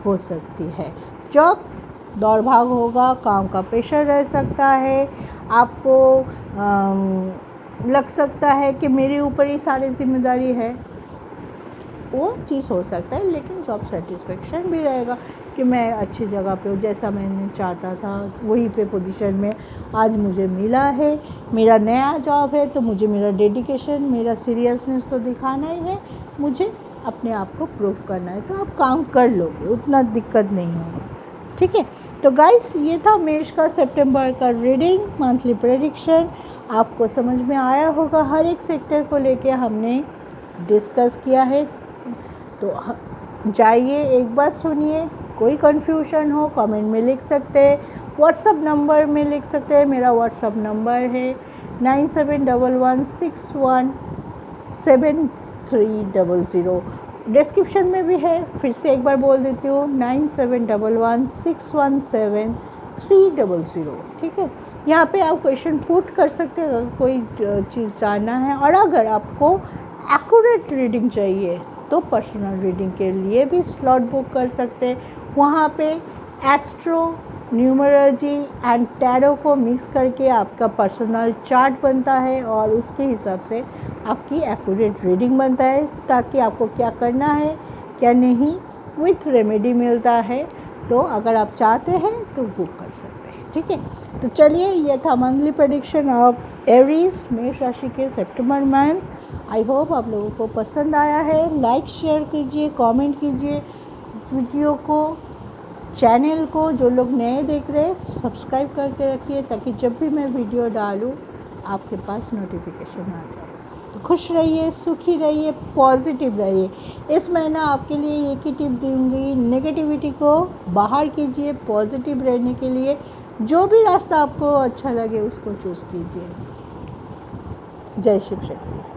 हो सकती है। जॉब दौड़ भाग होगा, काम का प्रेशर रह सकता है, आपको लग सकता है कि मेरे ऊपर ही सारी जिम्मेदारी है, वो चीज़ हो सकता है। लेकिन जॉब सेटिस्फेक्शन भी रहेगा कि मैं अच्छी जगह पे हूँ, जैसा मैंने चाहता था वहीं पे पोजीशन में आज मुझे मिला है। मेरा नया जॉब है तो मुझे मेरा डेडिकेशन, मेरा सीरियसनेस तो दिखाना ही है, मुझे अपने आप को प्रूव करना है। तो आप काम कर लोगे, उतना दिक्कत नहीं होगा। ठीक है, तो गाइस ये था मेष का सितंबर का रीडिंग, मंथली प्रेडिक्शन। आपको समझ में आया होगा, हर एक सेक्टर को लेके हमने डिस्कस किया है। तो जाइए एक बार सुनिए, कोई कन्फ्यूजन हो कमेंट में लिख सकते हैं, व्हाट्सअप नंबर में लिख सकते हैं। मेरा व्हाट्सअप नंबर है 9711617300। डिस्क्रिप्शन में भी है, फिर से एक बार बोल देती हूँ 9711617300। ठीक है, यहाँ पे आप क्वेश्चन पुट कर सकते हैं अगर कोई चीज़ जानना है। और अगर आपको एक्यूरेट रीडिंग चाहिए तो पर्सनल रीडिंग के लिए भी स्लॉट बुक कर सकते हैं। वहाँ पे एस्ट्रो, न्यूमरोलॉजी एंड टैरो को मिक्स करके आपका पर्सनल चार्ट बनता है, और उसके हिसाब से आपकी एक्यूरेट रीडिंग बनता है, ताकि आपको क्या करना है क्या नहीं विथ रेमेडी मिलता है। तो अगर आप चाहते हैं तो बुक कर सकते हैं। ठीक है, तो चलिए ये था मंथली प्रेडिक्शन ऑफ एरीज, मेष राशि के सितंबर मंथ। आई होप आप लोगों को पसंद आया है। लाइक शेयर कीजिए, कमेंट कीजिए वीडियो को, चैनल को। जो लोग नए देख रहे हैं सब्सक्राइब करके रखिए, ताकि जब भी मैं वीडियो डालूँ आपके पास नोटिफिकेशन आ जाए। तो खुश रहिए, सुखी रहिए, पॉजिटिव रहिए। इस महीना आपके लिए एक ही टिप दूँगी, नेगेटिविटी को बाहर कीजिए, पॉजिटिव रहने के लिए जो भी रास्ता आपको अच्छा लगे उसको चूज़ कीजिए। जय शिव शक्ति।